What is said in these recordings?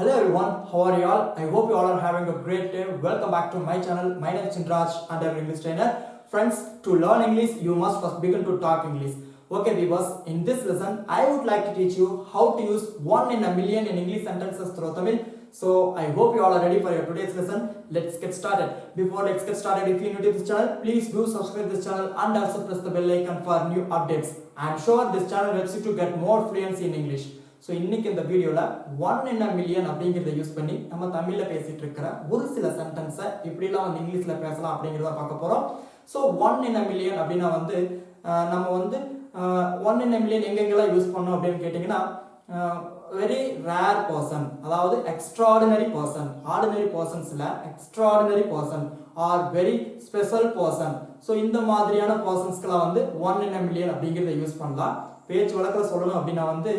Hello everyone, how are you all? I hope you all are having a great day. Welcome back to my channel. My name is Chindraj and I am an English trainer. Friends, to learn English, you must first begin to talk English. Okay viewers, in this lesson, I would like to teach you how to use 1 in a million in English sentences through Tamil. So I hope you all are ready for your today's lesson. Let's get started. Before let's get started, if you are new to this channel, please do subscribe to this channel and also press the bell icon for new updates. I am sure this channel helps you to get more fluency in English. So இன்றைக்கி இந்த வீடியோவில் 1 in a million அப்படிங்கிறத use பண்ணி நம்ம தமிழில் பேசிகிட்டு இருக்கிற ஒரு சில சென்டென்ஸை இப்படிலாம் வந்து இங்கிலீஷில் பேசலாம் அப்படிங்கிறத பார்க்க போகிறோம். ஸோ 1 in a million அப்படின்னா வந்து நம்ம வந்து 1 in a million எங்கெங்கெல்லாம் யூஸ் பண்ணோம் அப்படின்னு கேட்டிங்கன்னா வெரி ரேர் பர்சன், அதாவது எக்ஸ்ட்ராடினரி பர்சன், ஆர்டினரி பர்சன்ஸில் extraordinary person are very special person. So இந்த மாதிரியான பர்சன்ஸ்க்கெல்லாம் வந்து 1 in a million அப்படிங்கிறத யூஸ் பண்ணலாம். பேச்சு வழக்கில் சொல்லணும் அப்படின்னா வந்து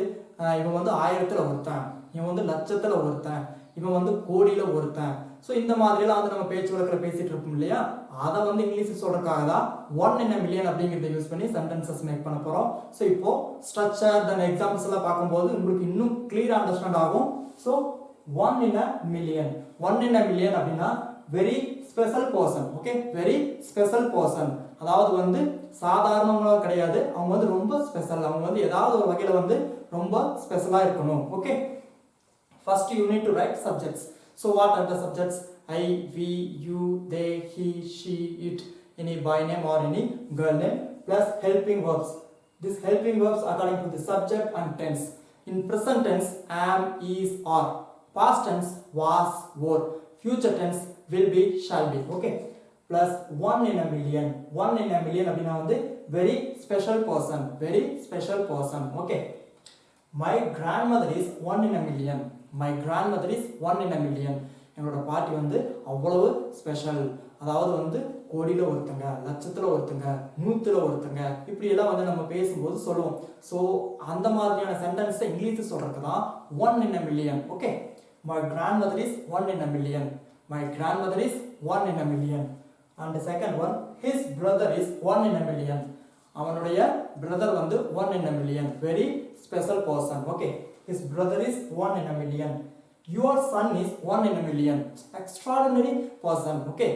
இவன் வந்து 1000ல் ஒருத்தன், இவன் வந்து லட்சத்தில் ஒருத்தன், இவன் வந்து கோடியில் ஒருத்தன். ஸோ இந்த மாதிரிலாம் வந்து நம்ம பேச்சு வழக்கில் பேசிகிட்டு இருப்போம் இல்லையா, அதை வந்து இங்கிலீஷ் சொல்கிறதுக்காக தான் 1 in a million அப்படிங்கிறத யூஸ் பண்ணி சென்டென்சஸ் மேக் பண்ண போகிறோம். ஸோ இப்போது ஸ்ட்ரக்சர் தென் எக்ஸாம்பிள்ஸ் எல்லாம் பார்க்கும்போது உங்களுக்கு இன்னும் கிளியர் அண்டர்ஸ்டாண்ட் ஆகும். So 1 in a million, 1 in a million அப்படின்னா very special person. Okay, very special person, அதாவது வந்து சாதாரணமாக கிடையாது, அவங்க வந்து ரொம்ப ஸ்பெஷல், அவங்க வந்து ஏதாவது ஒரு வகையில் வந்து ரொம்ப ஸ்பெஷலாக இருக்கணும். Okay, first you need to write subjects. So what are the subjects? I, we, you, they, he, she, it, any boy name or any girl name plus helping verbs. This helping verbs according to the subject and tense. In present tense am, is, are. Past tense was, were. Future tense will be, shall be. Okay, plus 1 in a million. 1 in a million அப்படின்னா வந்து very special person, very special person. Okay, my grandmother is 1 in a million. My grandmother is 1 in a million. என்னோட பாட்டி வந்து அவ்வளவு special, அதாவது வந்து கோடியில் ஒருத்தங்க, லட்சத்தில் ஒருத்தங்க, 100ல் ஒருத்தங்க, இப்படியெல்லாம் வந்து நம்ம பேசும்போது சொல்லுவோம். ஸோ அந்த மாதிரியான சென்டென்ஸை இங்கிலீஷ் சொல்கிறதுக்கு தான் 1 in a million. Okay, my grandmother is 1 in a million. My grandmother is 1 in a million. And the second one, his brother is 1 in a million. அவனுடைய பிரதர் வந்து 1 in a million, very special person. Okay, his brother is 1 in a million. Your son is 1 in a million, extraordinary person. Okay,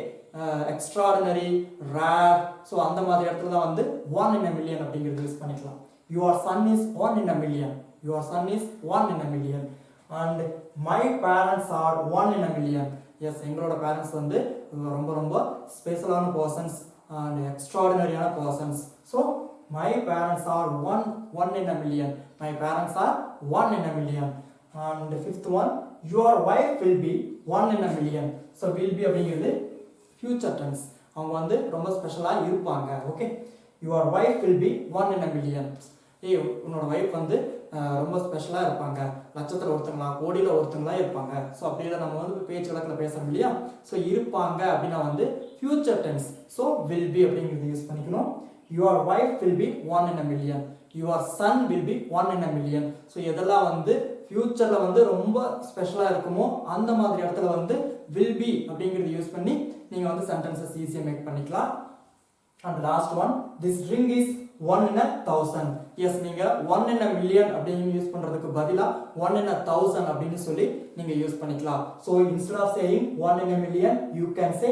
extraordinary, rare. So அந்த மாதிரி இடத்துல தான் வந்து 1 in a million அப்படிங்கிறது use பண்ணிக்கலாம். Your son is 1 in a million. Your son is 1 in a million. And my parents are 1 in a million. Yes, எங்களோட parents வந்து ரொம்ப ரொம்ப ஸ்பெஷலான பர்சன்ஸ் அண்ட் எக்ஸ்ட்ராடினரியான persons. So my parents are one in a million. My parents are 1 in a million. And fifth one, your wife will be 1 in a million. So will be அப்படிங்கிறது future tense, அவங்க வந்து ரொம்ப ஸ்பெஷலாக இருப்பாங்க. Okay, your wife will be 1 in a million. உன்னோட wife வந்து ரொம்ப ஸ்பெஷலாக இருப்பாங்க, லட்சத்தில் ஒருத்தங்களா, கோடியில் ஒருத்தங்களா இருப்பாங்க. ஸோ அப்படிலாம் நம்ம வந்து பேச்சு வழக்கில் பேசுகிறோம் இல்லையா. ஸோ இருப்பாங்க அப்படின்னா வந்து future tense. So will be அப்படிங்கிறது யூஸ் பண்ணிக்கணும். Your wife will be 1 in a million. Your son will be 1 in a million. So எதெல்லாம் வந்து ஃபியூச்சரில் வந்து ரொம்ப ஸ்பெஷலாக இருக்குமோ அந்த மாதிரி இடத்துல வந்து வில் பி அப்படிங்கிறது யூஸ் பண்ணி நீங்கள் வந்து சென்டென்சஸ் ஈஸியாக மேக் பண்ணிக்கலாம். And last one, this ring is 1 in a 1000. Yes, நீங்கள் 1 in a million அப்படின்னு யூஸ் பண்ணுறதுக்கு பதிலாக 1 in a 1000 அப்படின்னு சொல்லி நீங்கள் யூஸ் பண்ணிக்கலாம். So instead of saying 1 in a million, you can say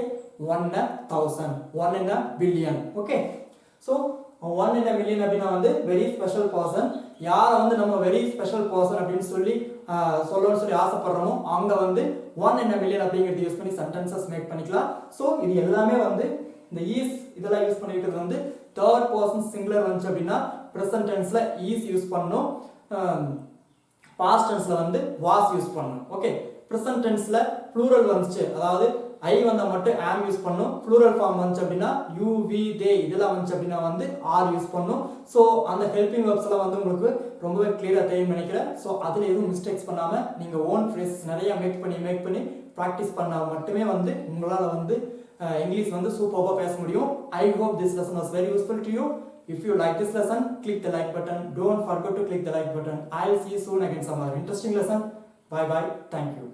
1 in a 1000, 1 in a billion. Okay, so 1 in a million அப்படின்னா வந்து வெரி ஸ்பெஷல் பர்சன். யாரை வந்து நம்ம வெரி ஸ்பெஷல் பர்சன் அப்படின்னு சொல்லி சொல்லணும்னு சொல்லி ஆசைப்படுறோமோ அங்கே வந்து 1 in a million அப்படிங்கிறது யூஸ் பண்ணி சென்டென்சஸ் மேக் பண்ணிக்கலாம். ஸோ இது எல்லாமே வந்து இந்த ஈஸ் இதெல்லாம் யூஸ் பண்ணிக்கிறது வந்து தேர்ட் பர்சன் சிங்குலர் வந்துச்சு அப்படின்னா ப்ரெசன்ட் டென்ஸ்ல ஈஸ் யூஸ் பண்ணணும், பாஸ்ட் டென்ஸ்ல வந்து வாஸ் யூஸ் பண்ணணும். ஓகே, ப்ரெசன்ட் டென்ஸ்ல ப்ளூரல் வந்துச்சு, அதாவது ஐ வந்தால் மட்டும் ஆம் யூஸ் பண்ணும். ப்ளூரல் ஃபார்ம் வந்துச்சு அப்படின்னா யூ, வி, தே இதெல்லாம் வந்துச்சு அப்படின்னா வந்து ஆர் யூஸ் பண்ணும். ஸோ அந்த ஹெல்பிங் வேர்ப்ஸ் எல்லாம் வந்து உங்களுக்கு ரொம்பவே கிளியராக தெரியும் நினைக்கிறேன். ஸோ அதில் எதுவும் மிஸ்டேக்ஸ் பண்ணாமல் நீங்கள் ஓன் ஃப்ரேசஸ் நிறைய மேக் பண்ணி ப்ராக்டிஸ் பண்ணால் மட்டுமே வந்து உங்களால் வந்து இங்கிலீஷ் வந்து சூப்பராக பேச முடியும். I hope this lesson was very useful to you. If you like this lesson, click the like button. Don't forget to click the like button. I'll see you soon again some other interesting lesson. Bye bye. Thank you.